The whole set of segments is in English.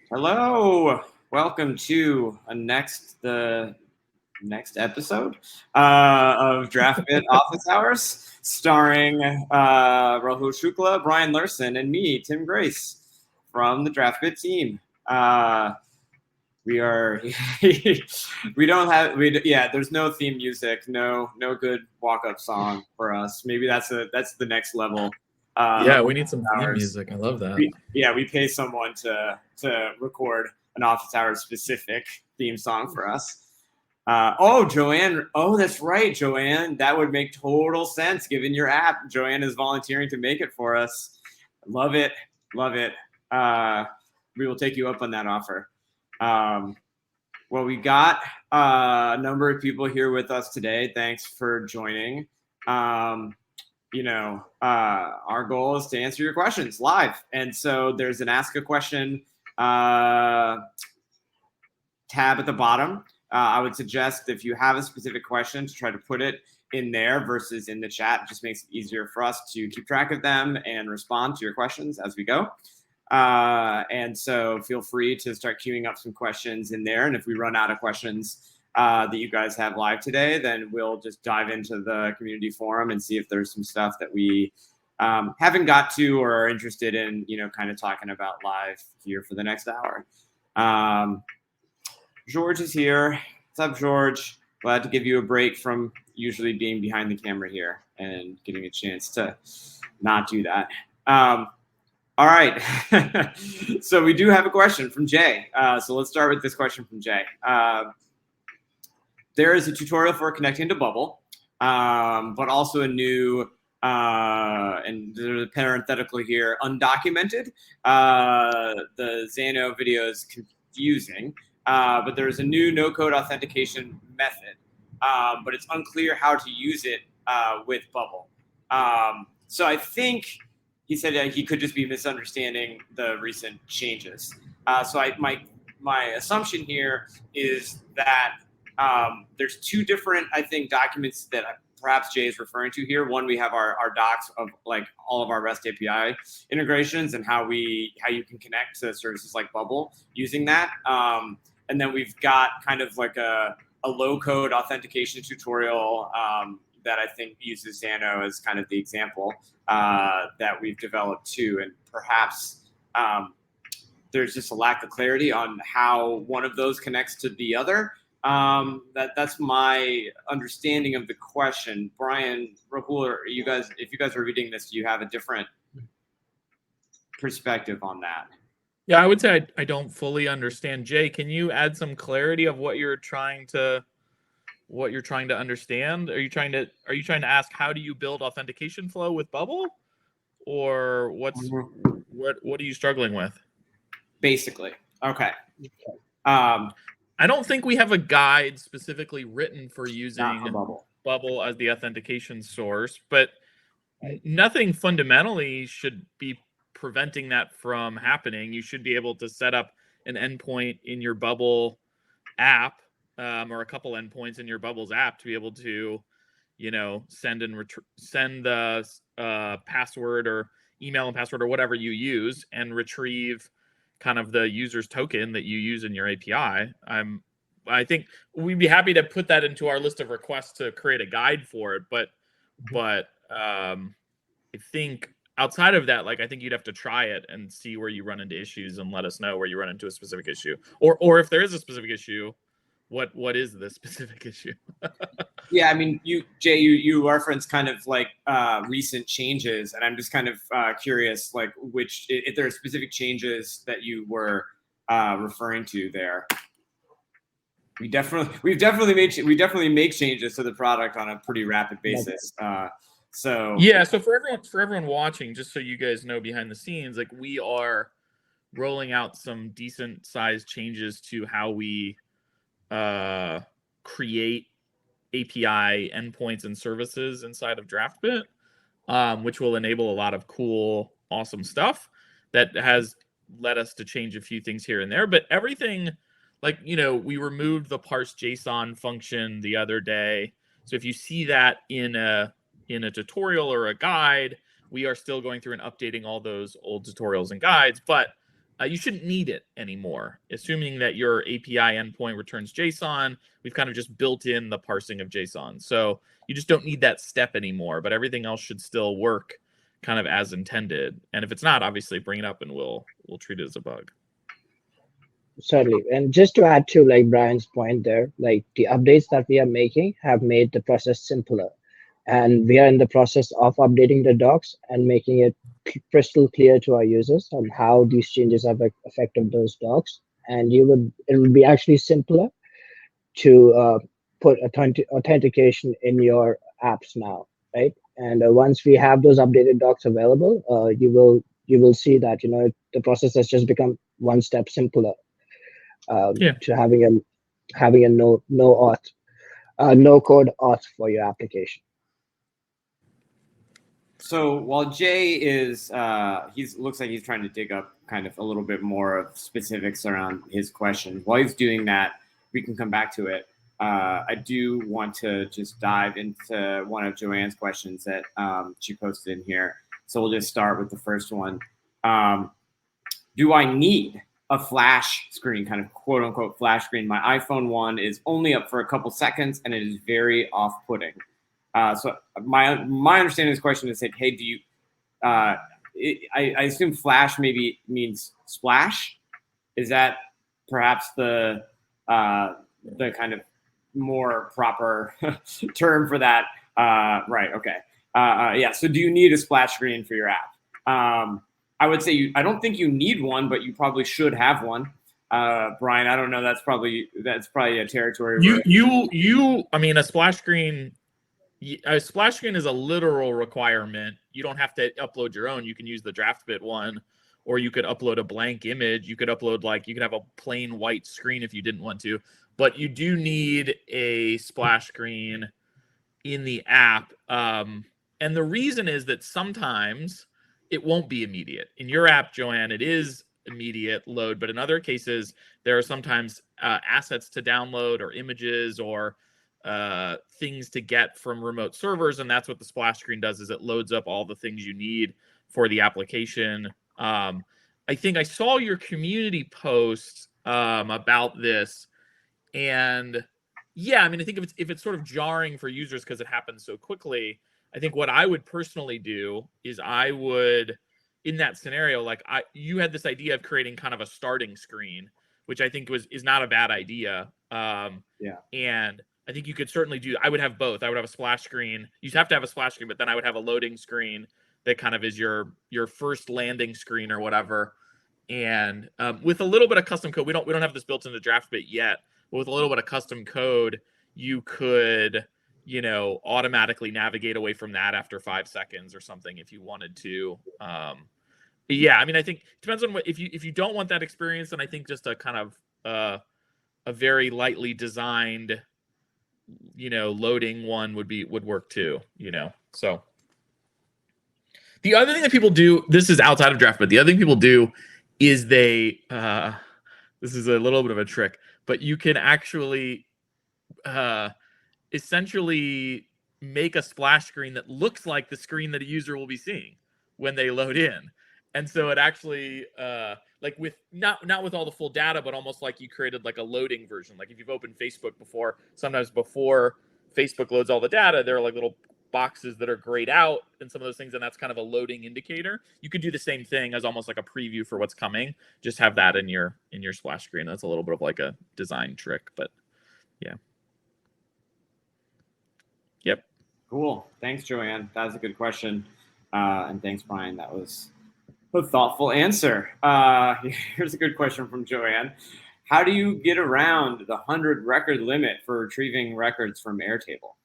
Hello, welcome to the next episode of Draftbit Office Hours, starring Rahul Shukla, Brian Larson, and me, Tim Grace, from the Draftbit team. We are there's no theme music, no good walk-up song for us. Maybe that's the next level. We need some theme music. I love that. We pay someone to record an office hours specific theme song for us. Joanne. Oh, that's right, Joanne. That would make total sense given your app. Joanne is volunteering to make it for us. Love it. We will take you up on that offer. Well, we got a number of people here with us today. Thanks for joining. Our goal is to answer your questions live. And so there's an Ask a Question tab at the bottom. I would suggest if you have a specific question to try to put it in there versus in the chat. It just makes it easier for us to keep track of them and respond to your questions as we go. And so feel free to start queuing up some questions in there. And if we run out of questions that you guys have live today, then we'll just dive into the community forum and see if there's some stuff that we haven't got to or are interested in, kind of talking about live here for the next hour. George is here. What's up, George? Glad to give you a break from usually being behind the camera here and getting a chance to not do that. All right. So we do have a question from Jay. So let's start with this question from Jay. There is a tutorial for connecting to Bubble, but also a new, and there's a parenthetical here, undocumented. The Xano video is confusing, but there's a new no-code authentication method, but it's unclear how to use it with Bubble. So I think he said that he could just be misunderstanding the recent changes. So my assumption here is that there's two different, I think, documents that perhaps Jay is referring to here. One, we have our docs of like all of our REST API integrations and how you can connect to services like Bubble using that. And then we've got kind of like a low-code authentication tutorial that I think uses Xano as kind of the example that we've developed too. And perhaps there's just a lack of clarity on how one of those connects to the other. That's my understanding of the question. Brian, Rahul, if you guys are reading this, do you have a different perspective on that? Yeah, I would say I don't fully understand. Jay, can you add some clarity of what you're trying to understand? Are you trying to ask how do you build authentication flow with Bubble, or what are you struggling with? Basically, okay. I don't think we have a guide specifically written for using Bubble as the authentication source, but nothing fundamentally should be preventing that from happening. You should be able to set up an endpoint in your Bubble app, or a couple endpoints in your Bubbles app to be able to, send the password or email and password or whatever you use and retrieve kind of the user's token that you use in your API. I think we'd be happy to put that into our list of requests to create a guide for it. But I think outside of that, I think you'd have to try it and see where you run into issues and let us know where you run into a specific issue, or if there is a specific issue, what is the specific issue? Yeah, I mean, Jay, you reference kind of recent changes, and I'm just kind of curious, if there are specific changes that you were referring to there. We definitely make changes to the product on a pretty rapid basis. So for everyone watching, just so you guys know behind the scenes, we are rolling out some decent sized changes to how we create API endpoints and services inside of Draftbit, which will enable a lot of cool, awesome stuff that has led us to change a few things here and there. But everything, we removed the parse JSON function the other day. So if you see that in a tutorial or a guide, we are still going through and updating all those old tutorials and guides. But you shouldn't need it anymore. Assuming that your API endpoint returns JSON, we've kind of just built in the parsing of JSON. So you just don't need that step anymore, but everything else should still work kind of as intended. And if it's not, obviously bring it up and we'll treat it as a bug. Certainly. And just to add to like Brian's point there, like the updates that we are making have made the process simpler. And we are in the process of updating the docs and making it crystal clear to our users on how these changes have affected those docs. And it would be actually simpler to put authentication in your apps now, right? And once we have those updated docs available, you will see that the process has just become one step simpler to having a no code auth for your application. So while Jay is, looks like he's trying to dig up kind of a little bit more of specifics around his question. While he's doing that, we can come back to it. I do want to just dive into one of Joanne's questions that she posted in here. So we'll just start with the first one. Do I need a flash screen, kind of quote unquote flash screen? My iPhone 1 is only up for a couple seconds and it is very off-putting. So my understanding of this question is that, hey, do you, I assume flash maybe means splash. Is that perhaps the kind of more proper term for that? Right. Okay. Yeah. So do you need a splash screen for your app? I would say I don't think you need one, but you probably should have one. Brian, I don't know. That's probably a territory. I mean, a splash screen is a literal requirement. You don't have to upload your own. You can use the Draftbit one, or you could upload a blank image. You could upload you could have a plain white screen if you didn't want to, but you do need a splash screen in the app. And the reason is that sometimes it won't be immediate. In your app, Joanne, it is immediate load, but in other cases, there are sometimes assets to download or images or things to get from remote servers, and that's what the splash screen does, is it loads up all the things you need for the application. I think I saw your community post about this, and yeah, I mean, I think if it's sort of jarring for users because it happens so quickly, I think what I would personally do is I would, in that scenario, you had this idea of creating kind of a starting screen, which I think is not a bad idea. And I think you could certainly do. I would have both. I would have a splash screen. You'd have to have a splash screen, but then I would have a loading screen that kind of is your first landing screen or whatever. And with a little bit of custom code, we don't have this built into Draftbit yet, but with a little bit of custom code, you could automatically navigate away from that after 5 seconds or something if you wanted to. Yeah, I mean, I think it depends on if you don't want that experience, then I think just a kind of a very lightly designed loading one would work too, So the other thing that people do, this is outside of Draft, but the other thing people do is they this is a little bit of a trick, but you can actually essentially make a splash screen that looks like the screen that a user will be seeing when they load in. And so it actually with not with all the full data, but almost like you created like a loading version. Like if you've opened Facebook before, sometimes before Facebook loads all the data, there are like little boxes that are grayed out and some of those things, and that's kind of a loading indicator. You could do the same thing as almost like a preview for what's coming. Just have that in your splash screen. That's a little bit of like a design trick, but yeah. Yep. Cool. Thanks, Joanne. That was a good question. And thanks, Brian. That was a thoughtful answer. Here's a good question from Joanne. How do you get around the 100 record limit for retrieving records from Airtable?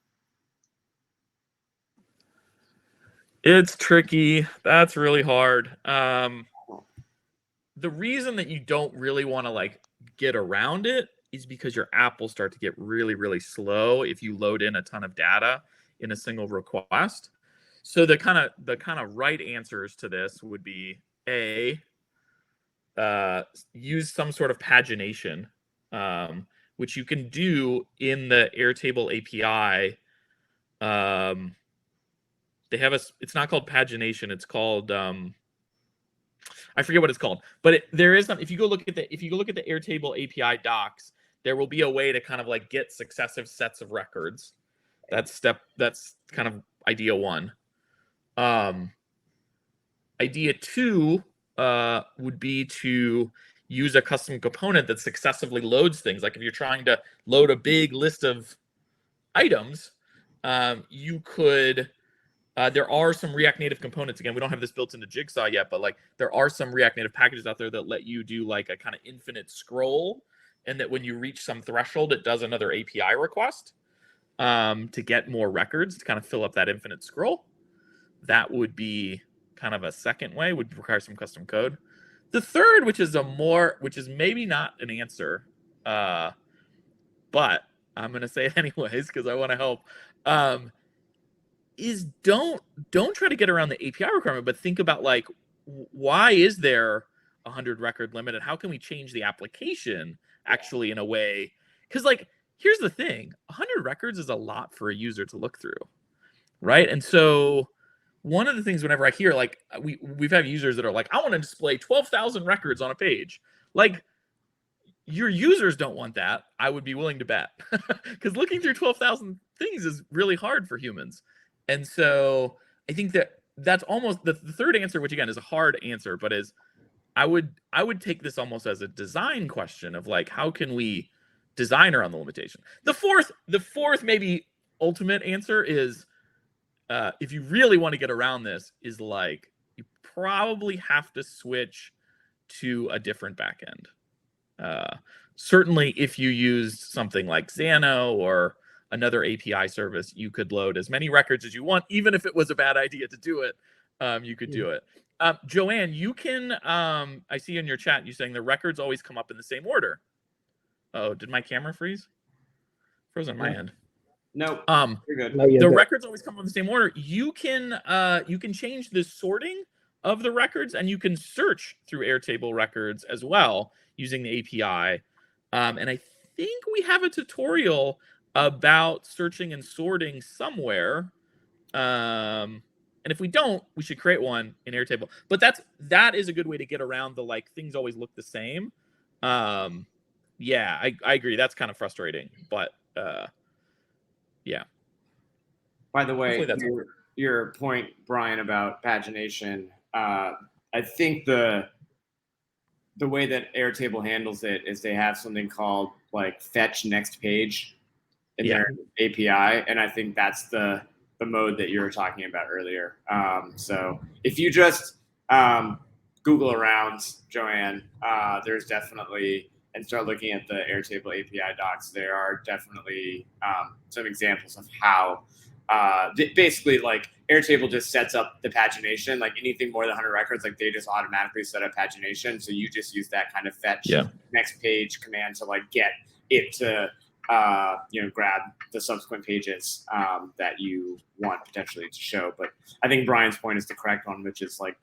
It's tricky. That's really hard. The reason that you don't really want to get around it is because your app will start to get really, really slow if you load in a ton of data in a single request. So the kind of right answers to this would be use some sort of pagination, which you can do in the Airtable API. They have it's not called pagination. It's called I forget what it's called, but there is some. If you go look at the Airtable API docs, there will be a way to kind of like get successive sets of records. That's kind of idea one. Idea two would be to use a custom component that successively loads things. Like if you're trying to load a big list of items, you could. There are some React Native components. Again, we don't have this built into Jigsaw yet, but like there are some React Native packages out there that let you do like a kind of infinite scroll, and that when you reach some threshold, it does another API request to get more records to kind of fill up that infinite scroll. That would be kind of a second way, would require some custom code. The third, which is maybe not an answer, but I'm going to say it anyways because I want to help. Is don't try to get around the API requirement, but think about like, why is there 100 record limit, and how can we change the application actually in a way? Because like, here's the thing: 100 records is a lot for a user to look through, right? And so one of the things whenever I hear like we've had users that are like, I want to display 12,000 records on a page, like your users don't want that. I would be willing to bet because looking through 12,000 things is really hard for humans. And so I think that's almost the third answer, which again is a hard answer, but is I would take this almost as a design question of like, how can we design around the limitation? The fourth maybe ultimate answer is if you really want to get around this, is like you probably have to switch to a different backend. Certainly if you used something like Xano or another API service, you could load as many records as you want, even if it was a bad idea to do it. You could do it. Joanne, you can. I see in your chat you saying the records always come up in the same order. Oh, did my camera freeze? Froze on my end. No, you're good. No, you're the good. records always come up in the same order. You can change the sorting of the records, and you can search through Airtable records as well using the API. And I think we have a tutorial about searching and sorting somewhere. And if we don't, we should create one in Airtable. But that is a good way to get around the like things always look the same. Yeah, I agree. That's kind of frustrating, but yeah. By the way, your point, Brian, about pagination, I think the way that Airtable handles it is they have something called like fetch next page in their API, and I think that's the mode that you were talking about earlier. So if you just Google around, Joanne, there's definitely, and start looking at the Airtable API docs, there are definitely some examples of how basically like Airtable just sets up the pagination, like anything more than 100 records, like they just automatically set up pagination. So you just use that kind of fetch next page command to like get it to grab the subsequent pages that you want potentially to show. But I think Brian's point is the correct one, which is like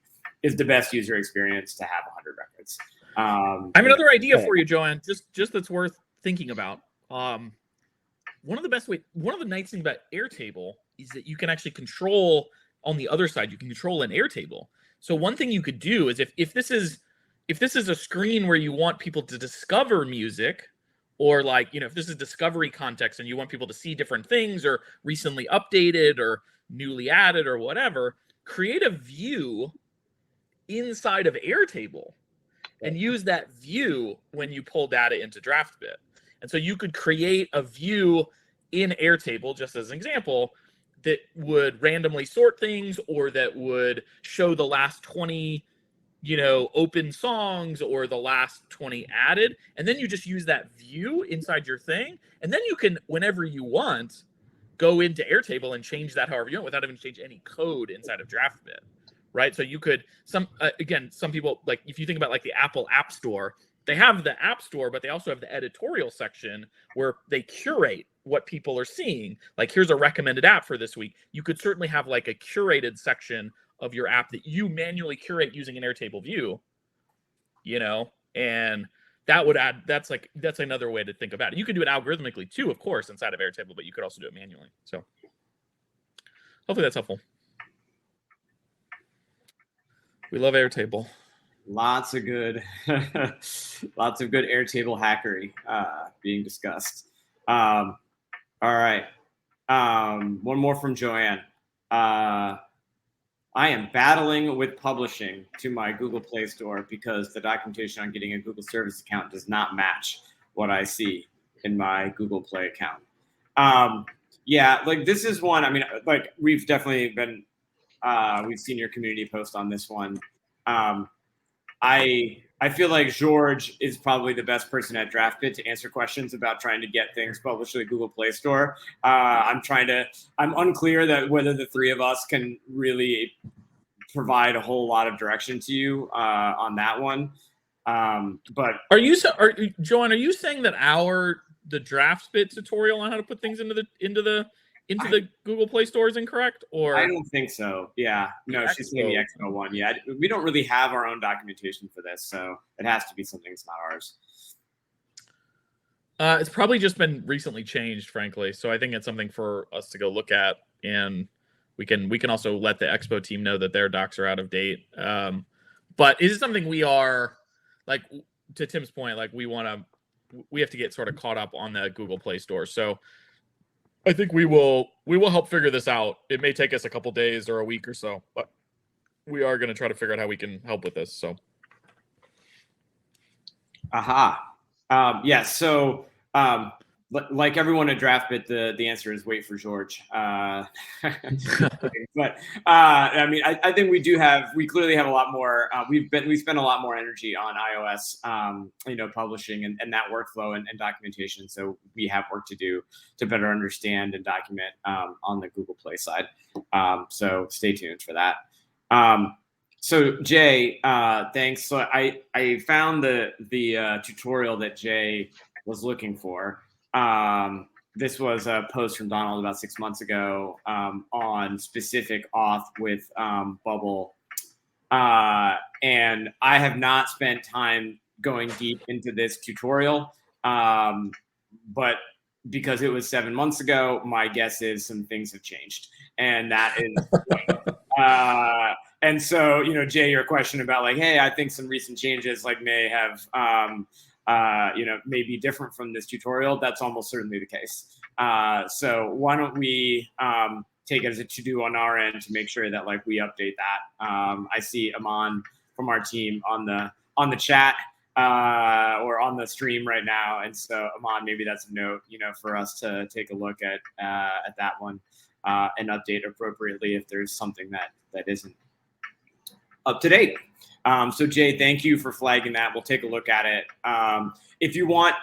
is the best user experience to have 100 records. I have another idea for you, Joanne, just that's worth thinking about. One of the nice things about Airtable is that you can actually control on the other side. You can control an Airtable. So one thing you could do is if this is a screen where you want people to discover music, or like, if this is discovery context and you want people to see different things or recently updated or newly added or whatever, create a view inside of Airtable and use that view when you pull data into Draftbit. And so you could create a view in Airtable, just as an example, that would randomly sort things or that would show the last 20 open songs or the last 20 added. And then you just use that view inside your thing. And then you can, whenever you want, go into Airtable and change that however you want without having to change any code inside of Draftbit, right? So you could, some people, like if you think about like the Apple App Store, they have the App Store, but they also have the editorial section where they curate what people are seeing. Like, here's a recommended app for this week. You could certainly have like a curated section of your app that you manually curate using an Airtable view, and that would add, that's another way to think about it. You can do it algorithmically too, of course, inside of Airtable, but you could also do it manually. So hopefully that's helpful. We love Airtable. Lots of good, lots of good Airtable hackery being discussed. All right. One more from Joanne. I am battling with publishing to my Google Play Store because the documentation on getting a Google Service account does not match what I see in my Google Play account. Yeah, like this is one. I mean, like we've definitely been, we've seen your community post on this one. I feel like George is probably the best person at Draftbit to answer questions about trying to get things published to the Google Play Store. I'm unclear that whether the three of us can really provide a whole lot of direction to you on that one. But Joanne, are you saying that the Draftbit tutorial on how to put things into the Google Play Store is incorrect? Or I don't think so. Yeah, no, she's saying the Xano one. Yeah, we don't really have our own documentation for this, so it has to be something that's not ours. It's probably just been recently changed, frankly. So I think it's something for us to go look at, and we can also let the Expo team know that their docs are out of date. But is it something we are, like, to Tim's point, like we have to get sort of caught up on the Google Play Store. So I think we will help figure this out. It may take us a couple days or a week or so, but we are going to try to figure out how we can help with this. So, Yeah. So, like everyone at Draftbit, the answer is wait for George. But I mean, I think we clearly have a lot more. We spend a lot more energy on iOS, publishing and that workflow and documentation. So we have work to do to better understand and document on the Google Play side. So stay tuned for that. So Jay, thanks. So I found the tutorial that Jay was looking for. This was a post from Donald about 6 months ago on specific auth with Bubble. And I have not spent time going deep into this tutorial, but because it was 7 months ago, my guess is some things have changed. And that is, and so, Jay, your question about like, hey, I think some recent changes like may have, may be different from this tutorial. That's almost certainly the case. So why don't we take it as a to-do on our end to make sure that like we update that. I see Aman from our team on the chat or on the stream right now, and so Aman, maybe that's a note, for us to take a look at that one and update appropriately if there's something that isn't up to date. So Jay, thank you for flagging that. We'll take a look at it. If you want,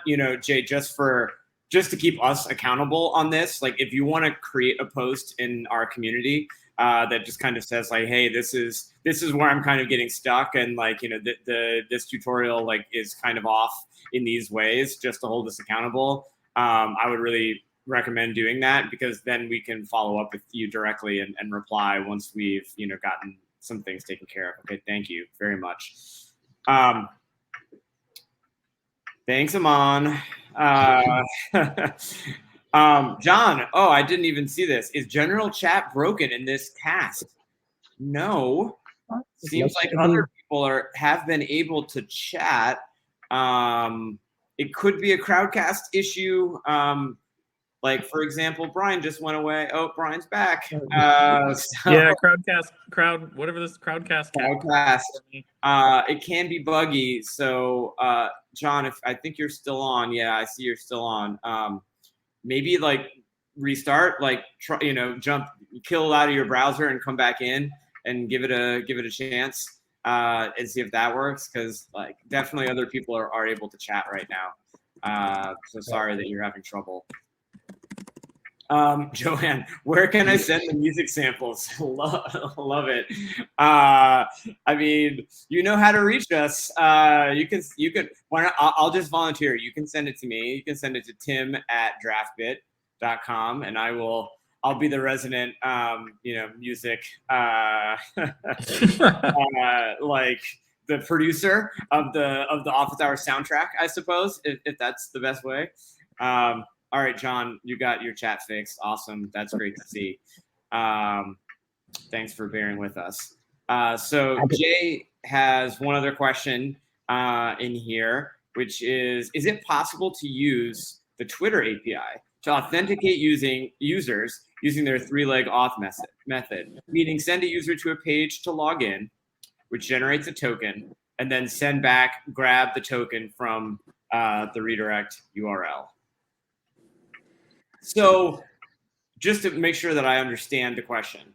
Jay, just to keep us accountable on this, like if you want to create a post in our community that just kind of says like, hey, this is where I'm kind of getting stuck, and like, this tutorial like is kind of off in these ways, just to hold us accountable. I would really recommend doing that, because then we can follow up with you directly and reply once we've, gotten some things taken care of. Okay, thank you very much. Thanks, Aman. John, I didn't even see this. Is general chat broken in this cast? No. Seems like other people have been able to chat. It could be a Crowdcast issue. Like, for example, Brian just went away. Oh, Brian's back. Yeah, whatever this Crowdcast. It can be buggy. So, John, I think you're still on. Yeah, I see you're still on. Maybe like restart, like try, kill out of your browser and come back in and give it a chance and see if that works. Because like definitely other people are able to chat right now. So sorry that you're having trouble. Joanne, where can I send the music samples? Love it. I mean, you know how to reach us. You can. I'll just volunteer. You can send it to me. You can send it to tim@draftbit.com, and I'll be the resident, music, like the producer of the office hour soundtrack, I suppose, if that's the best way. All right, John, you got your chat fixed. Awesome. That's great to see. Thanks for bearing with us. So Jay has one other question in here, which is it possible to use the Twitter API to authenticate users using their 3-leg auth method, meaning send a user to a page to log in, which generates a token, and then grab the token from the redirect URL. So just to make sure that I understand the question,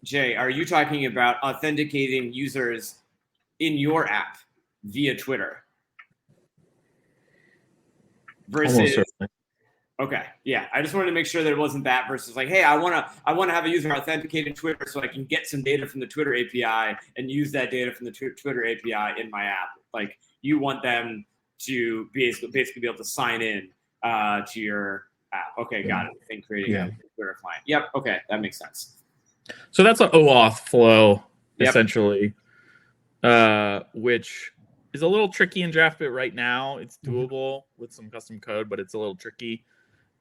Jay, are you talking about authenticating users in your app via Twitter? Versus, okay, yeah. I just wanted to make sure that it wasn't that versus like, hey, I wanna have a user authenticate in Twitter so I can get some data from the Twitter API and use that data from the Twitter API in my app. Like you want them to basically be able to sign in to your app. Okay, got it. And creating a Twitter client. Yep. Okay, that makes sense. So that's an OAuth flow, essentially, which is a little tricky in Draftbit right now. It's doable with some custom code, but it's a little tricky.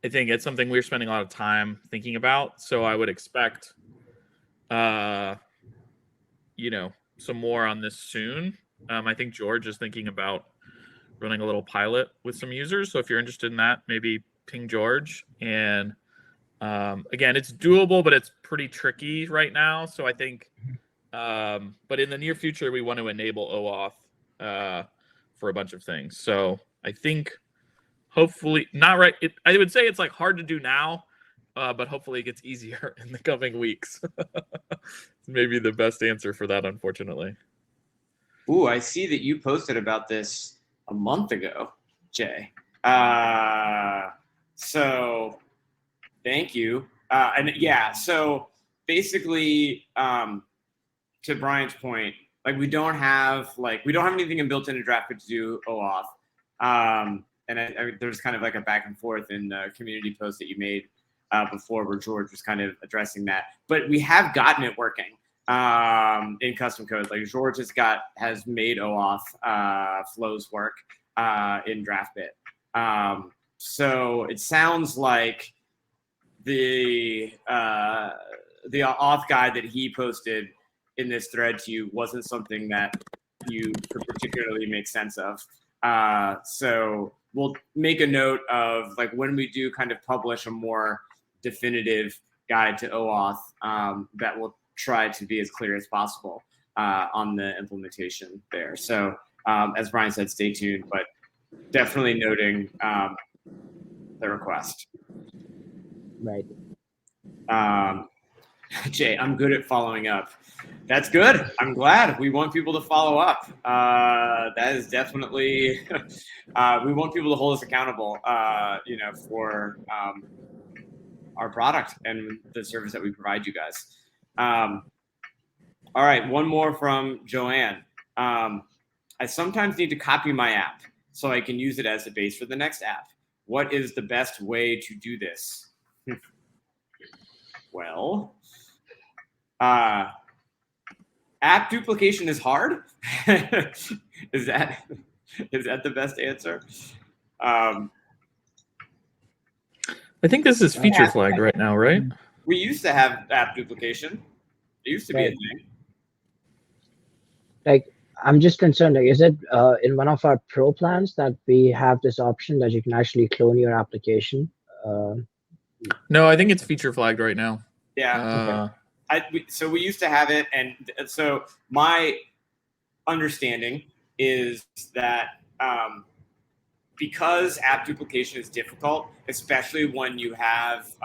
I think it's something we're spending a lot of time thinking about. So I would expect, some more on this soon. I think George is thinking about running a little pilot with some users. So if you're interested in that, maybe ping George. And again, it's doable, but it's pretty tricky right now. So I think, but in the near future, we want to enable OAuth for a bunch of things. So I think hopefully not right. I would say it's like hard to do now, but hopefully it gets easier in the coming weeks. Maybe the best answer for that, unfortunately. Ooh, I see that you posted about this a month ago, Jay. So thank you. And yeah, so basically, to Brian's point, like we don't have anything built into Draftbit to do OAuth. And there's kind of like a back and forth in the community post that you made before where George was kind of addressing that. But we have gotten it working in custom code. Like George has made OAuth flows work in Draftbit. So it sounds like the auth guide that he posted in this thread to you wasn't something that you could particularly make sense of. So we'll make a note of like when we do kind of publish a more definitive guide to OAuth, that will try to be as clear as possible on the implementation there. So as Brian said, stay tuned, but definitely noting the request. Right. Jay, I'm good at following up. That's good. I'm glad. We want people to follow up. That is definitely, we want people to hold us accountable, for our product and the service that we provide you guys. All right, one more from Joanne. I sometimes need to copy my app so I can use it as a base for the next app. What is the best way to do this? Well, app duplication is hard. Is that the best answer? I think this is feature flagged right now, right? We used to have app duplication. It used to be a thing. Like, I'm just concerned, like, is it in one of our pro plans that we have this option that you can actually clone your application? No, I think it's feature flagged right now. Yeah. So we used to have it, and so my understanding is that because app duplication is difficult, especially when you have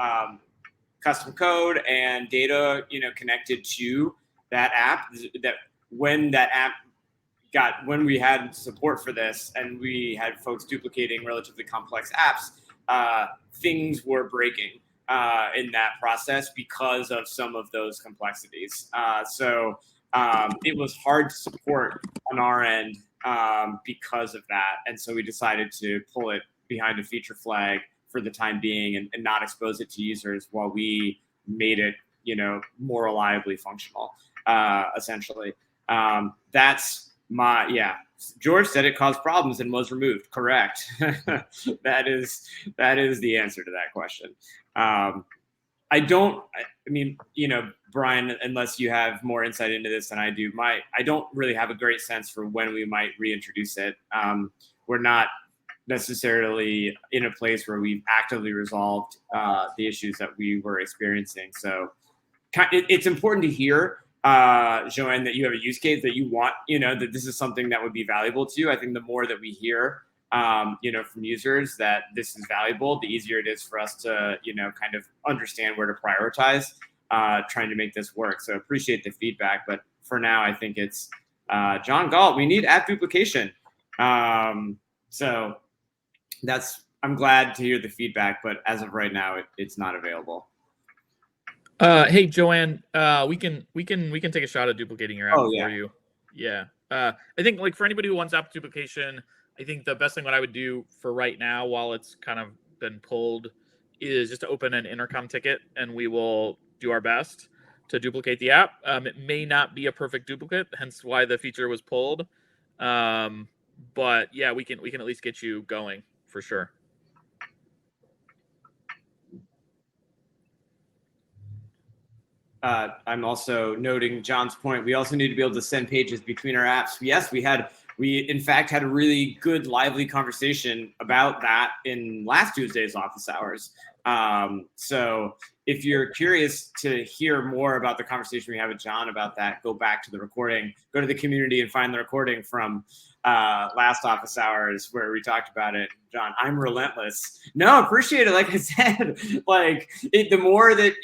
custom code and data, connected to that app, that when we had support for this and we had folks duplicating relatively complex apps, things were breaking in that process because of some of those complexities. So it was hard to support on our end because of that. And so we decided to pull it behind a feature flag for the time being and not expose it to users while we made it, more reliably functional, essentially. That's George said it caused problems and was removed. Correct. That is the answer to that question. I don't. I mean, Brian, unless you have more insight into this than I do, I don't really have a great sense for when we might reintroduce it. We're not necessarily in a place where we've actively resolved the issues that we were experiencing. So it's important to hear, Joanne, that you have a use case that you want, that this is something that would be valuable to you. I think the more that we hear, from users that this is valuable, the easier it is for us to, kind of understand where to prioritize trying to make this work. So appreciate the feedback. But for now, I think it's John Galt. We need app duplication. So I'm glad to hear the feedback, but as of right now, it's not available. Hey, Joanne, we can take a shot at duplicating your app for you. Yeah. I think like for anybody who wants app duplication, I think the best thing what I would do for right now, while it's kind of been pulled, is just to open an intercom ticket, and we will do our best to duplicate the app. It may not be a perfect duplicate, hence why the feature was pulled. But yeah, we can at least get you going for sure. I'm also noting John's point. We also need to be able to send pages between our apps. Yes, we in fact had a really good, lively conversation about that in last Tuesday's office hours. So if you're curious to hear more about the conversation we had with John about that, go back to the recording, go to the community and find the recording from last office hours where we talked about it. John, I'm relentless. No, appreciate it. Like I said, the more that,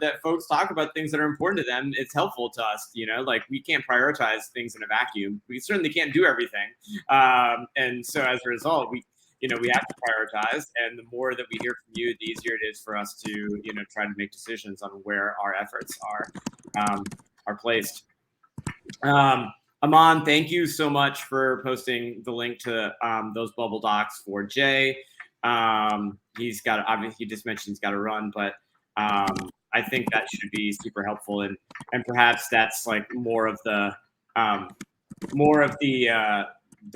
that folks talk about things that are important to them, it's helpful to us, like we can't prioritize things in a vacuum. We certainly can't do everything. And so as a result, we have to prioritize, and the more that we hear from you, the easier it is for us to, try to make decisions on where our efforts are placed. Aman, thank you so much for posting the link to those bubble docs for Jay. He's got, obviously, he just mentioned he's got to run, but I think that should be super helpful, and perhaps that's like more of the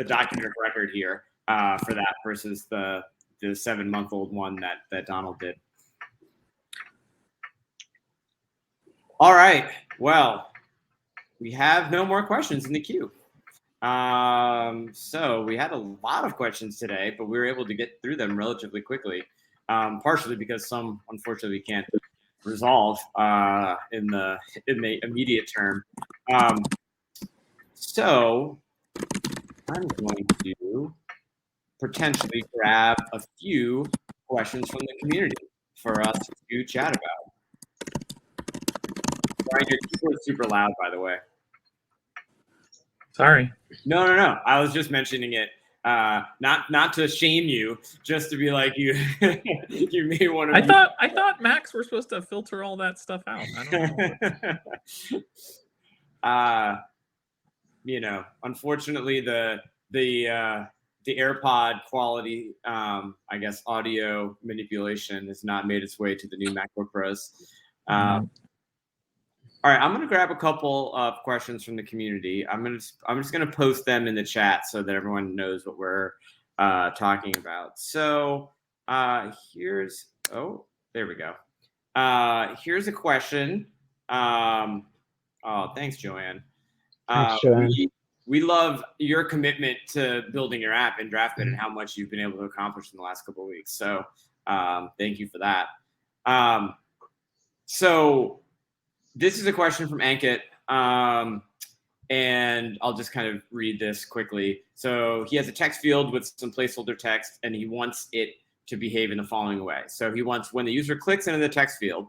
document of record here for that versus the 7-month-old one that Donald did. All right, well. We have no more questions in the queue. So we had a lot of questions today, but we were able to get through them relatively quickly, partially because some, unfortunately, we can't resolve in the immediate term. So I'm going to potentially grab a few questions from the community for us to chat about. Brian, your keyboard's super loud, by the way. Sorry. No. I was just mentioning it, not to shame you, just to be like you. You may want to. I thought Macs were supposed to filter all that stuff out. I don't know. Unfortunately, the AirPod quality, I guess, audio manipulation has not made its way to the new MacBook Pros. All right, I'm going to grab a couple of questions from the community. I'm just going to post them in the chat so that everyone knows what we're talking about. So there we go. Here's a question. Thanks, Joanne. Thanks, Joanne. We love your commitment to building your app in Draftbit and how much you've been able to accomplish in the last couple of weeks. So thank you for that. So this is a question from Ankit, and I'll just kind of read this quickly. So he has a text field with some placeholder text, and he wants it to behave in the following way. So he wants, when the user clicks into the text field,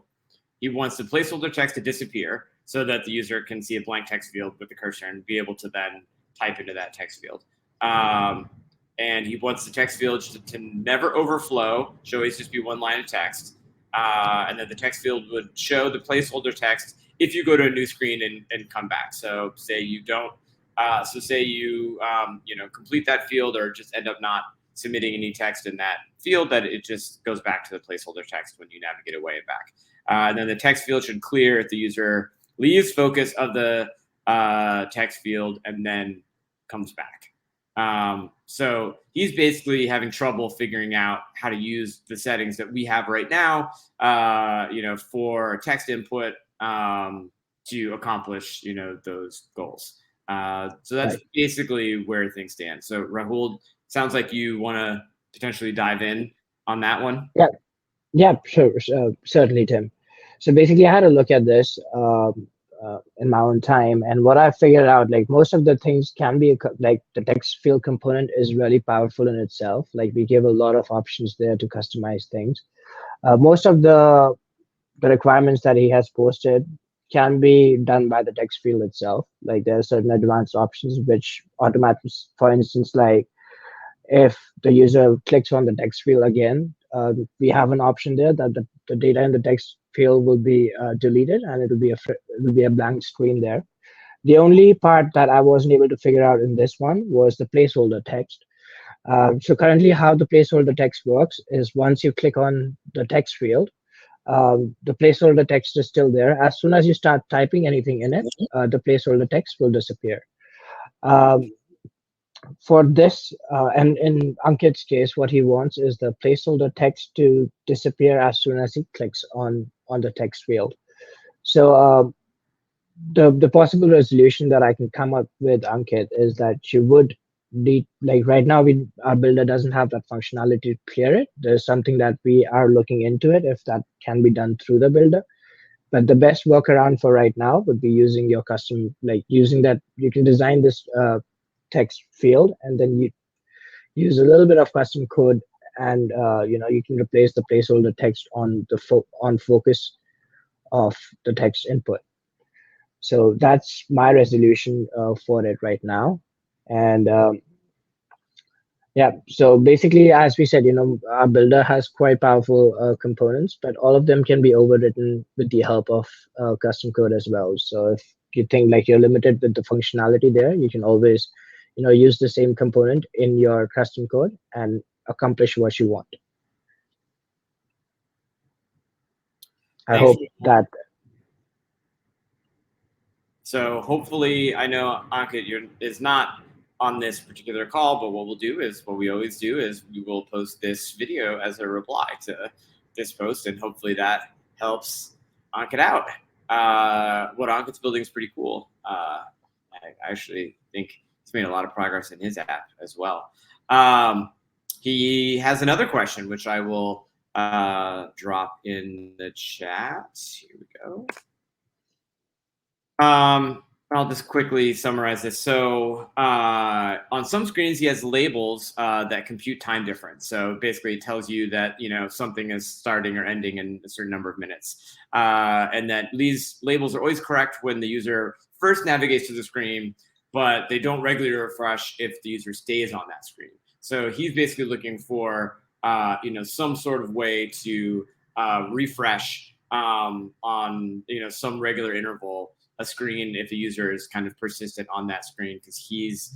he wants the placeholder text to disappear so that the user can see a blank text field with the cursor and be able to then type into that text field. And he wants the text field to never overflow, should always just be one line of text. And then the text field would show the placeholder text if you go to a new screen and come back. So say you don't, complete that field or just end up not submitting any text in that field, that it just goes back to the placeholder text when you navigate away and back. And then the text field should clear if the user leaves focus of the text field and then comes back. So he's basically having trouble figuring out how to use the settings that we have right now, for text input to accomplish, those goals. So that's basically where things stand. So Rahul, sounds like you want to potentially dive in on that one. Yeah, sure, certainly, Tim. So basically, I had a look at this in my own time, and what I figured out, like most of the things can be like the text field component is really powerful in itself. Like we give a lot of options there to customize things. Most of the requirements that he has posted can be done by the text field itself. Like there are certain advanced options which automatically, for instance, like if the user clicks on the text field again, we have an option there that the data in the text field will be deleted and it will be a blank screen there. The only part that I wasn't able to figure out in this one was the placeholder text. So currently how the placeholder text works is once you click on the text field, the placeholder text is still there. As soon as you start typing anything in it, the placeholder text will disappear. For this, and in Ankit's case, what he wants is the placeholder text to disappear as soon as he clicks on the text field. So the possible resolution that I can come up with, Ankit, is that you would need, like right now, our builder doesn't have that functionality to clear it. There's something that we are looking into it if that can be done through the builder. But the best workaround for right now would be using your custom, like using that you can design this text field and then you use a little bit of custom code and you can replace the placeholder text on the on focus of the text input. So that's my resolution for it right now. And yeah, so basically, as we said, our builder has quite powerful components, but all of them can be overwritten with the help of custom code as well. So if you think like you're limited with the functionality there, you can always, use the same component in your custom code and accomplish what you want. I hope that. So hopefully, I know Ankit is not on this particular call, but what we'll do is what we always do is we will post this video as a reply to this post, and hopefully that helps Ankit out. What Ankit's building is pretty cool. I actually think he's made a lot of progress in his app as well. He has another question, which I will drop in the chat. Here we go. I'll just quickly summarize this. So on some screens, he has labels that compute time difference. So basically it tells you that, something is starting or ending in a certain number of minutes. And that these labels are always correct when the user first navigates to the screen, but they don't regularly refresh if the user stays on that screen. So he's basically looking for, some sort of way to refresh on, some regular interval a screen if the user is kind of persistent on that screen, because he's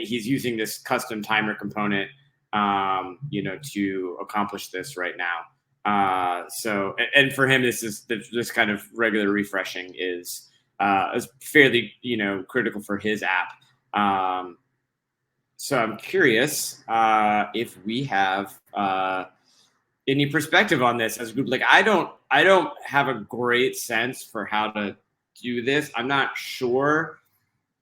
using this custom timer component to accomplish this right now. So for him, this kind of regular refreshing is fairly critical for his app. So I'm curious if we have any perspective on this as a group. Like I don't have a great sense for how to do this. I'm not sure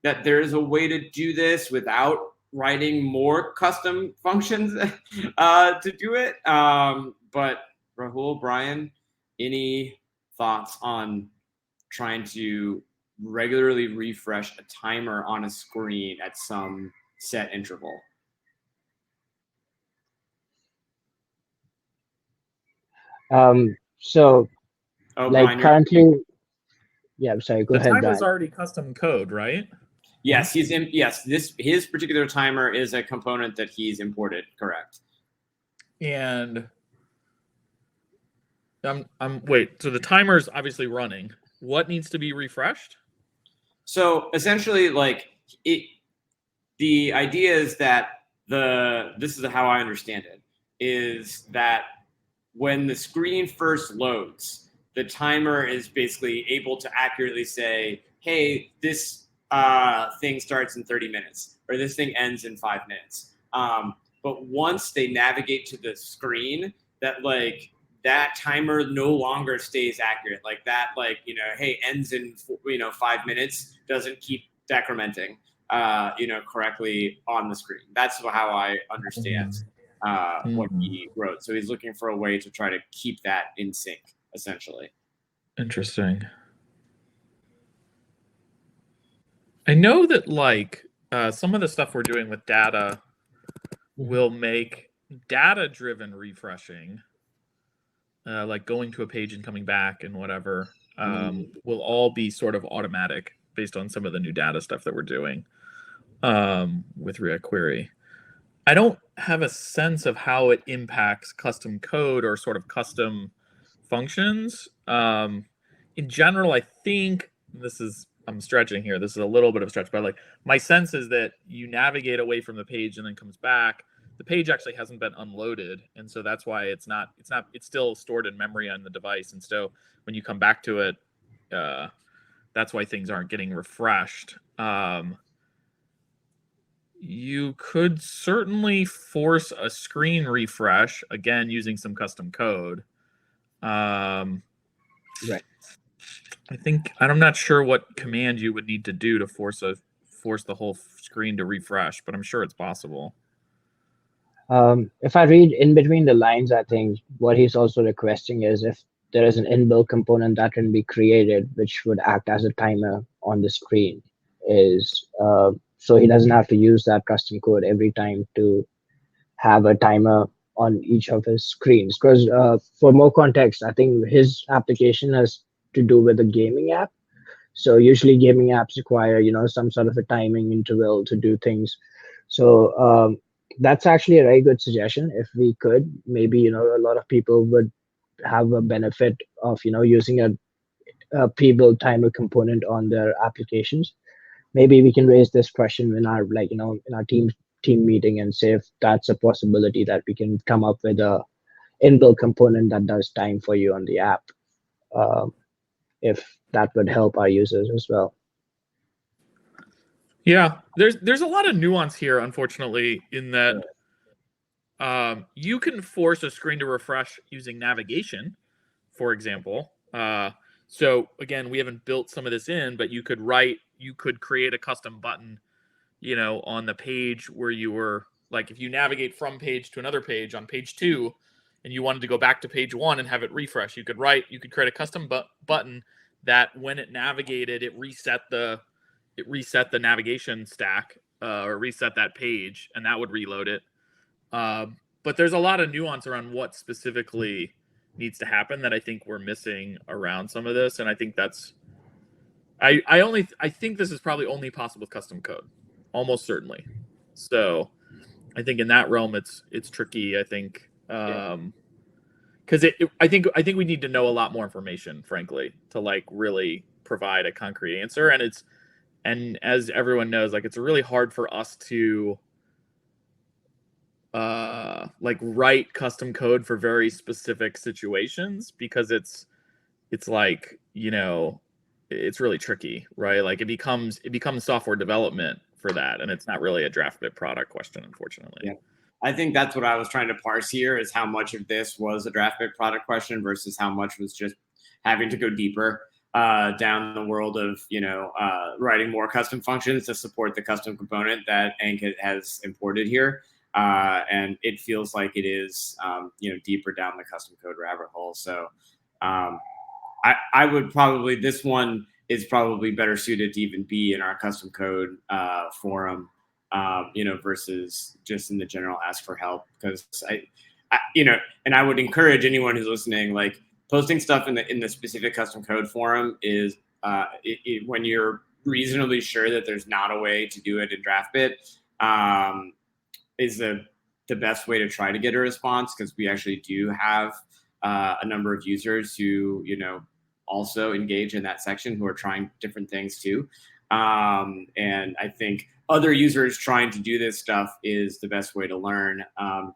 that there is a way to do this without writing more custom functions to do it. But Rahul, Brian, any thoughts on trying to regularly refresh a timer on a screen at some set interval? So like Brian, currently, yeah, I'm sorry, go ahead. The timer's already custom code, right? Yes, his particular timer is a component that he's imported, correct. And wait, so the timer is obviously running. What needs to be refreshed? So essentially, the idea is that this is how I understand it, is that when the screen first loads, the timer is basically able to accurately say, hey, this thing starts in 30 minutes, or this thing ends in 5 minutes. But once they navigate to the screen, that like that timer no longer stays accurate. Like that, like, hey, ends in 5 minutes doesn't keep decrementing, correctly on the screen. That's how I understand what he wrote. So he's looking for a way to try to keep that in sync, essentially. Interesting. I know that like some of the stuff we're doing with data will make data-driven refreshing, like going to a page and coming back and whatever, will all be sort of automatic based on some of the new data stuff that we're doing with React Query. I don't have a sense of how it impacts custom code or sort of custom functions. In general, I think I'm stretching here. This is a little bit of a stretch, but like my sense is that you navigate away from the page and then comes back. The page actually hasn't been unloaded, and so that's why it's still stored in memory on the device. And so when you come back to it, that's why things aren't getting refreshed. You could certainly force a screen refresh, again, using some custom code. Right. I'm not sure what command you would need to do to force the whole screen to refresh, but I'm sure it's possible. If I read in between the lines, I think what he's also requesting is if there is an inbuilt component that can be created, which would act as a timer on the screen, so he doesn't have to use that custom code every time to have a timer on each of his screens. Because for more context, I think his application has to do with a gaming app. So usually gaming apps require, some sort of a timing interval to do things. So that's actually a very good suggestion. If we could, maybe, a lot of people would have a benefit of, using a pre-built timer component on their applications. Maybe we can raise this question in our in our team meeting and say if that's a possibility that we can come up with a inbuilt component that does time for you on the app. If that would help our users as well. Yeah, there's a lot of nuance here, unfortunately, in that you can force a screen to refresh using navigation, for example. So again, we haven't built some of this in, but you could create a custom button, on the page where you were, like, if you navigate from page to another page on page 2, and you wanted to go back to page 1 and have it refresh, you could create a custom button that when it navigated, it reset the navigation stack or reset that page, and that would reload it. But there's a lot of nuance around what specifically needs to happen that I think we're missing around some of this, and I think I think this is probably only possible with custom code, almost certainly. So I think in that realm it's tricky. I think because I think we need to know a lot more information, frankly, to like really provide a concrete answer. And as everyone knows, like, it's really hard for us to write custom code for very specific situations, because it's like, it's really tricky, right? Like it becomes software development for that, and it's not really a Draftbit product question, unfortunately. Yeah. I think that's what I was trying to parse here, is how much of this was a Draftbit product question versus how much was just having to go deeper down the world of, writing more custom functions to support the custom component that Ankit has imported here. And it feels like it is, deeper down the custom code rabbit hole. So I would probably, this one is probably better suited to even be in our custom code forum, versus just in the general ask for help. Because and I would encourage anyone who's listening, like, posting stuff in the specific custom code forum is when you're reasonably sure that there's not a way to do it in Draftbit, is the best way to try to get a response, because we actually do have a number of users who also engage in that section, who are trying different things too. And I think other users trying to do this stuff is the best way to learn,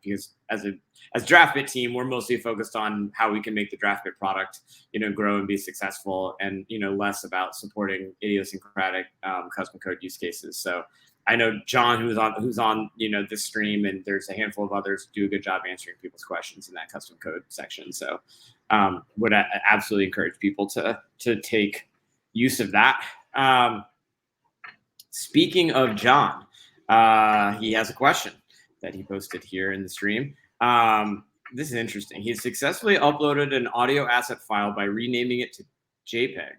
because as Draftbit team, we're mostly focused on how we can make the Draftbit product, grow and be successful, and less about supporting idiosyncratic custom code use cases. So I know John, who's on this stream, and there's a handful of others who do a good job answering people's questions in that custom code section. So would absolutely encourage people to take use of that. Speaking of John, he has a question that he posted here in the stream. This is interesting. He successfully uploaded an audio asset file by renaming it to JPEG,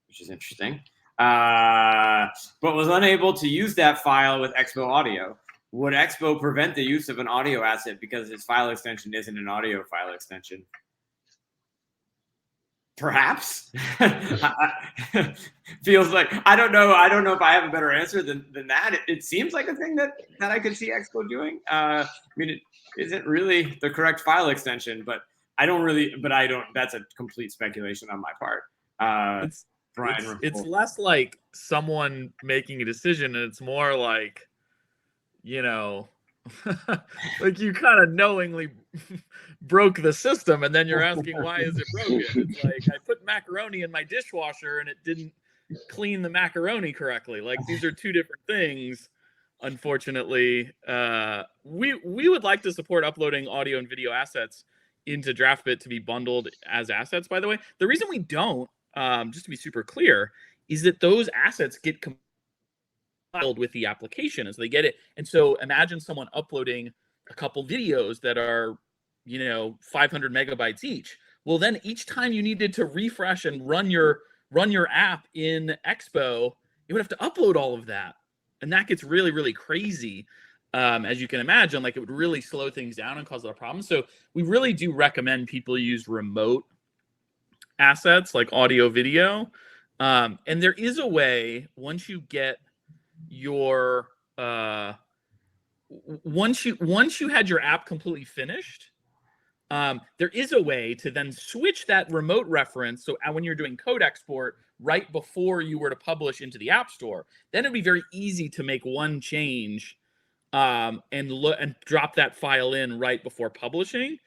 which is interesting, but was unable to use that file with Expo Audio. Would Expo prevent the use of an audio asset because its file extension isn't an audio file extension? Perhaps. Feels like I don't know if I have a better answer than that. It seems like a thing that I could see Expo doing. I mean, it isn't really the correct file extension, but I don't. That's a complete speculation on my part. Brian, it's less like someone making a decision, and it's more like, like you kind of knowingly broke the system, and then you're asking, why is it broken? It's like, I put macaroni in my dishwasher and it didn't clean the macaroni correctly. Like, these are two different things. Unfortunately, we would like to support uploading audio and video assets into Draftbit to be bundled as assets, by the way. The reason we don't, just to be super clear, is that those assets get compiled with the application as they get it. And so imagine someone uploading a couple videos that are 500 megabytes each. Well, then each time you needed to refresh and run your app in Expo, you would have to upload all of that, and that gets really, really crazy. As you can imagine, like, it would really slow things down and cause a lot of problems. So we really do recommend people use remote assets like audio, video, and there is a way, once you get your once you had your app completely finished, there is a way to then switch that remote reference. So when you're doing code export right before you were to publish into the App Store, then it'd be very easy to make one change and drop that file in right before publishing.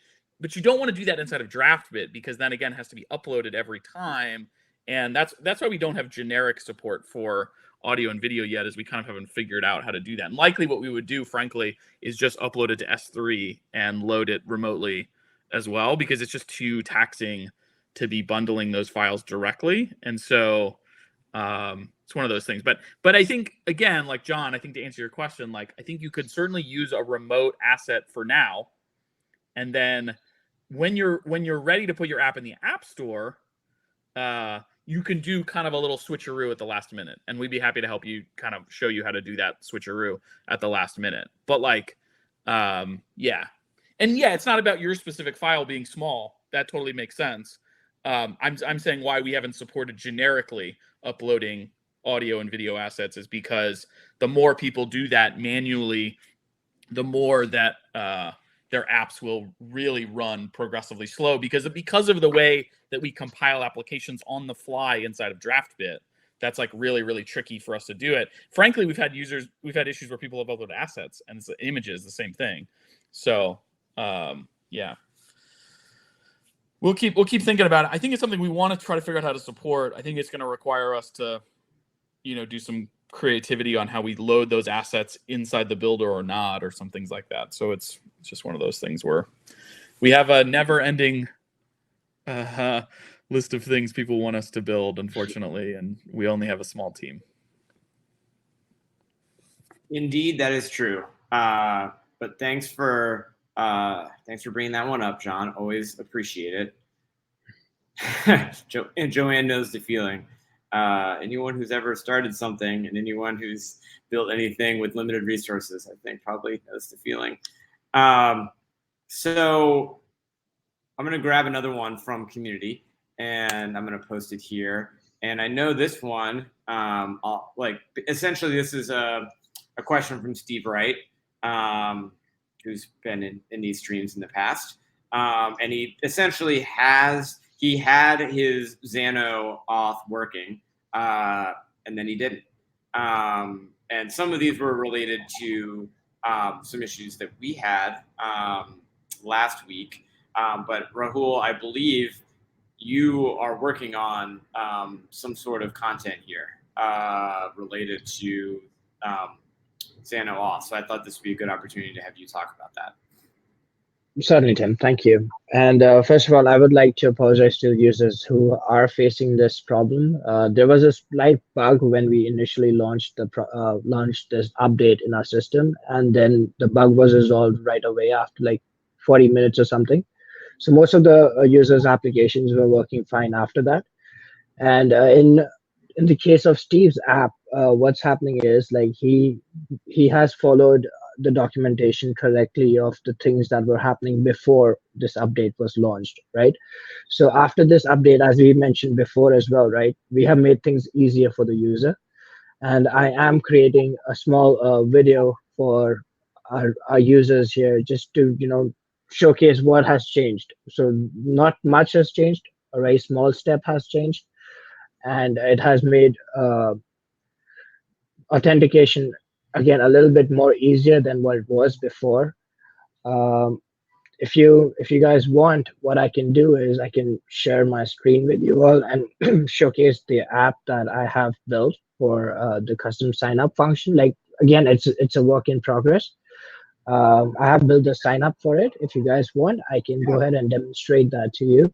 But you don't want to do that inside of Draftbit, because then again, it has to be uploaded every time. And that's why we don't have generic support for audio and video yet, is we kind of haven't figured out how to do that. And likely what we would do, frankly, is just upload it to S3 and load it remotely as well, because it's just too taxing to be bundling those files directly. And so it's one of those things. But I think, again, like John, I think to answer your question, like, I think you could certainly use a remote asset for now. And then when you're ready to put your app in the App Store, you can do kind of a little switcheroo at the last minute, and we'd be happy to help you, kind of show you how to do that switcheroo at the last minute. But like, yeah. And yeah, it's not about your specific file being small. That totally makes sense. I'm saying why we haven't supported generically uploading audio and video assets is because the more people do that manually, the more that their apps will really run progressively slow because of the way that we compile applications on the fly inside of Draftbit. That's like really, really tricky for us to do it. Frankly, we've had issues where people have uploaded assets and it's images, the same thing. So yeah, we'll keep thinking about it. I think it's something we want to try to figure out how to support. I think it's going to require us to, do some creativity on how we load those assets inside the builder or not, or some things like that. So it's just one of those things where we have a never-ending list of things people want us to build, unfortunately, and we only have a small team. Indeed, that is true. But thanks for bringing that one up, John. Always appreciate it. And Joanne knows the feeling. Anyone who's ever started something and anyone who's built anything with limited resources, I think probably knows the feeling. So I'm going to grab another one from community and I'm going to post it here. And I know this one, essentially this is a question from Steve Wright, who's been in these streams in the past. And he essentially had his Xano auth working, and then he didn't. And some of these were related to some issues that we had last week. But Rahul, I believe you are working on some sort of content here related to Xano Auth. So I thought this would be a good opportunity to have you talk about that. Certainly, Tim. Thank you. And first of all, I would like to apologize to users who are facing this problem. There was a slight bug when we initially launched this update in our system, and then the bug was resolved right away after like 40 minutes or something. So most of the users' applications were working fine after that. And in the case of Steve's app, what's happening is like he has followed the documentation correctly of the things that were happening before this update was launched, right? So after this update, as we mentioned before as well, right, we have made things easier for the user. And I am creating a small video for our users here just to, showcase what has changed. So not much has changed. A very small step has changed. And it has made authentication again a little bit more easier than what it was before. If you guys want, what I can do is I can share my screen with you all and showcase the app that I have built for the custom sign up function. Like again, it's a work in progress. I have built a sign up for it. If you guys want, I can go ahead and demonstrate that to you.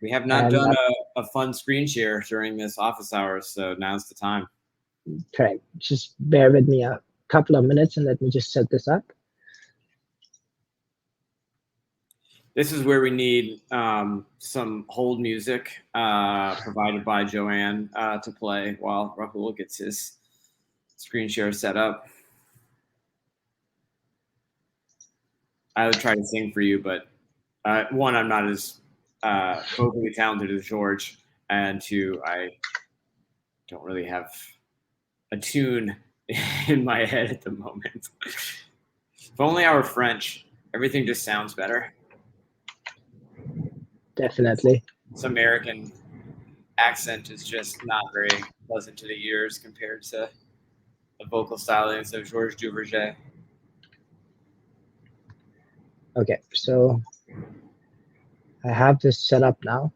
We have not done a fun screen share during this office hours, so now's the time. Okay, just bear with me a couple of minutes and let me just set this up. This is where we need some hold music provided by Joanne to play while Rahul gets his screen share set up. I would try to sing for you, but one, I'm not as vocally talented as George, and two, I don't really have a tune in my head at the moment. If only I were French, everything just sounds better. Definitely. This American accent is just not very pleasant to the ears compared to the vocal stylings of Georges Duverger. Okay, so I have this set up now.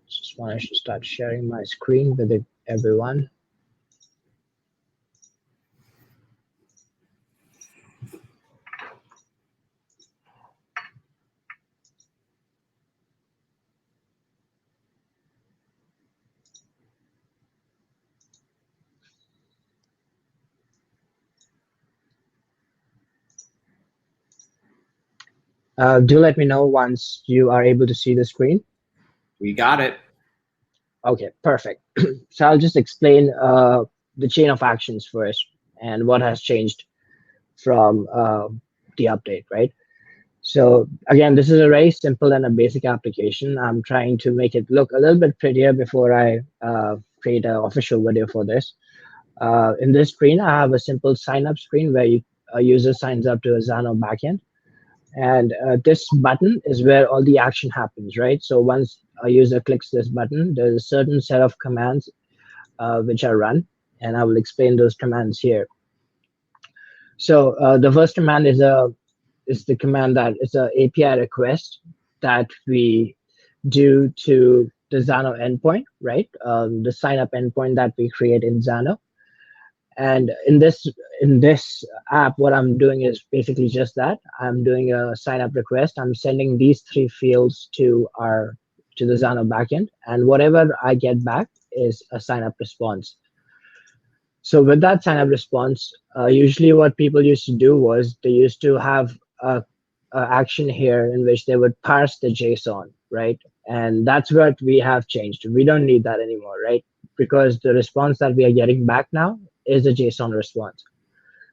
Just want to start sharing my screen with everyone. Do let me know once you are able to see the screen. We got it. Okay, perfect. So I'll just explain the chain of actions first and what has changed from the update, right? So again, this is a very simple and a basic application. I'm trying to make it look a little bit prettier before I create an official video for this. In this screen, I have a simple sign up screen where a user signs up to a Xano backend. And this button is where all the action happens, right? So once a user clicks this button, there's a certain set of commands which are run, and I will explain those commands here. So the first command is the command that is an API request that we do to the Xano endpoint, right? The sign up endpoint that we create in Xano. And in this app, what I'm doing is basically just that. I'm doing a sign up request. I'm sending these 3 fields to the Xano backend, and whatever I get back is a sign up response. So with that sign up response, usually what people used to do was they used to have a action here in which they would parse the JSON, right? And that's what we have changed. We don't need that anymore, right? Because the response that we are getting back now is a JSON response.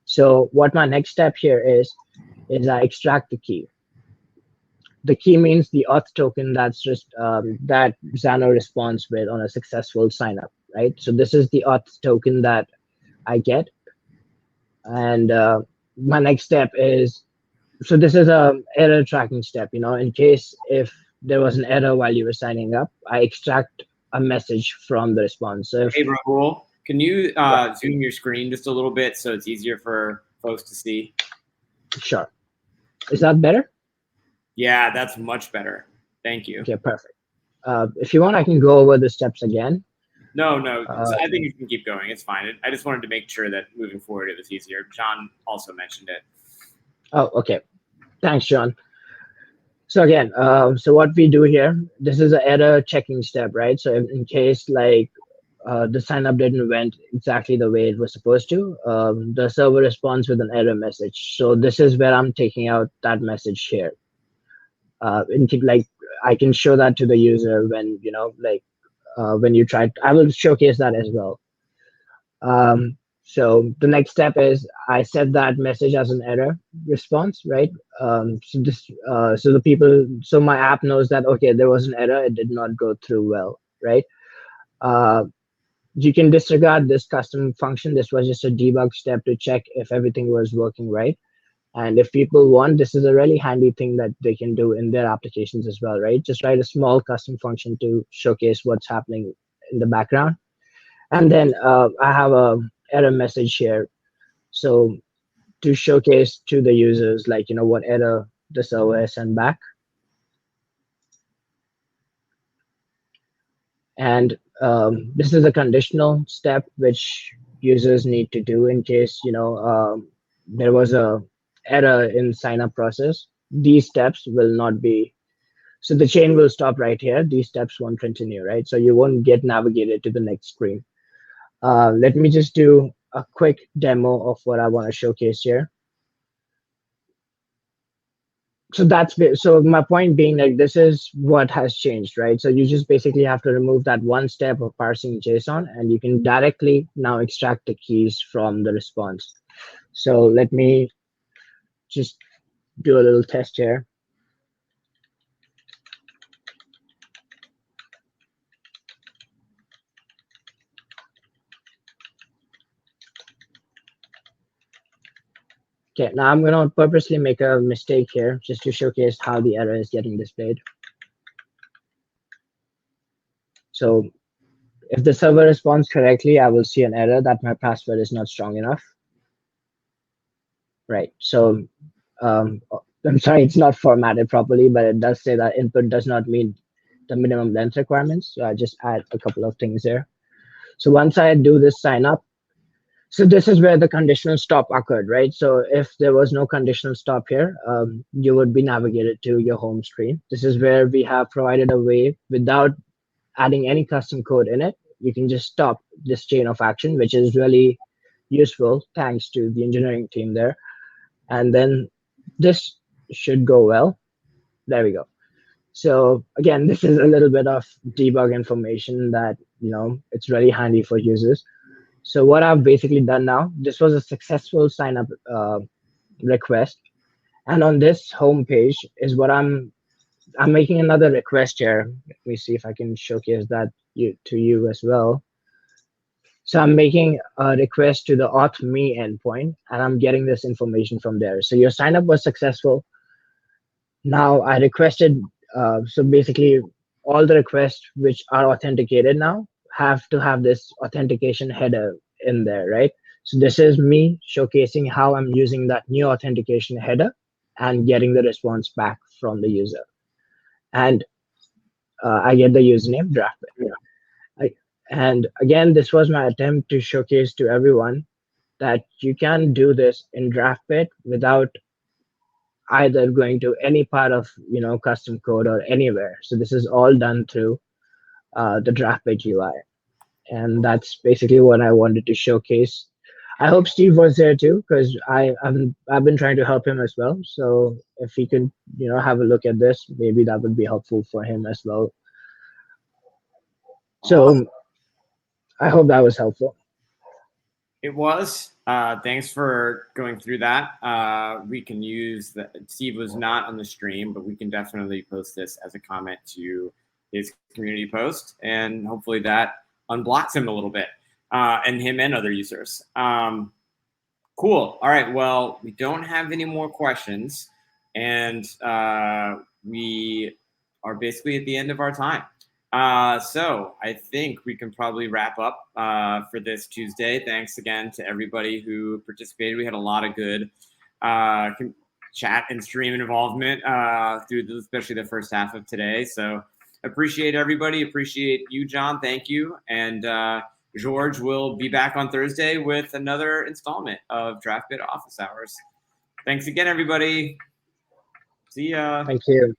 So what my next step here is I extract the key. The key means the auth token that's just that Xano responds with on a successful signup, right? So this is the auth token that I get. And my next step is, so this is a error tracking step, in case if there was an error while you were signing up, I extract a message from the response. So hey, Rahul. Can you zoom your screen just a little bit so it's easier for folks to see? Sure. Is that better? Yeah, that's much better. Thank you. Okay, perfect. If you want, I can go over the steps again. No, I think you can keep going. It's fine. I just wanted to make sure that moving forward it was easier. John also mentioned it. Oh, okay. Thanks, John. So again, so what we do here, this is an error checking step, right? So in case like the sign up didn't went exactly the way it was supposed to, the server responds with an error message. So this is where I'm taking out that message here. Like I can show that to the user when, when you try, I will showcase that as well. So the next step is I set that message as an error response, right? So my app knows that, okay, there was an error, it did not go through well, right? You can disregard this custom function. This was just a debug step to check if everything was working right. And if people want, this is a really handy thing that they can do in their applications as well, right? Just write a small custom function to showcase what's happening in the background. And then I have a error message here. So to showcase to the users, like, what error the server has sent back. And this is a conditional step which users need to do in case, there was a error in sign up process. These steps will not be, so the chain will stop right here. These steps won't continue, right? So you won't get navigated to the next screen. Let me just do a quick demo of what I want to showcase here. So my point being, like, this is what has changed, right? So you just basically have to remove that one step of parsing JSON, and you can directly now extract the keys from the response. So let me just do a little test here. Okay, now I'm going to purposely make a mistake here just to showcase how the error is getting displayed. So if the server responds correctly, I will see an error that my password is not strong enough. Right, so I'm sorry, it's not formatted properly, but it does say that input does not meet the minimum length requirements. So I just add a couple of things there. So once I do this sign up, so this is where the conditional stop occurred, right? So if there was no conditional stop here, you would be navigated to your home screen. This is where we have provided a way without adding any custom code in it. You can just stop this chain of action, which is really useful thanks to the engineering team there. And then this should go well. There we go. So again, this is a little bit of debug information that, it's really handy for users. So what I've basically done now, this was a successful sign up request. And on this home page is what I'm making another request here. Let me see if I can showcase that to you as well. So I'm making a request to the auth me endpoint, and I'm getting this information from there. So your sign up was successful. Now I requested, so basically all the requests which are authenticated now have to have this authentication header in there, right? So this is me showcasing how I'm using that new authentication header and getting the response back from the user. And I get the username Draftbit. And again, this was my attempt to showcase to everyone that you can do this in Draftbit without either going to any part of custom code or anywhere. So this is all done through the Draftbit UI, and that's basically what I wanted to showcase. I hope Steve was there too, because I've been trying to help him as well. So if he could have a look at this, maybe that would be helpful for him as well. So I hope that was helpful. It was. Thanks for going through that. We can use that. Steve was not on the stream, but we can definitely post this as a comment to his community post, and hopefully that unblocks him a little bit, and him and other users. Cool. All right. Well, we don't have any more questions, and we are basically at the end of our time. So I think we can probably wrap up for this Tuesday. Thanks again to everybody who participated. We had a lot of good chat and stream involvement through especially the first half of today. So appreciate everybody. Appreciate you, John. Thank you. And George will be back on Thursday with another installment of Draftbit Office Hours. Thanks again, everybody. See ya. Thank you.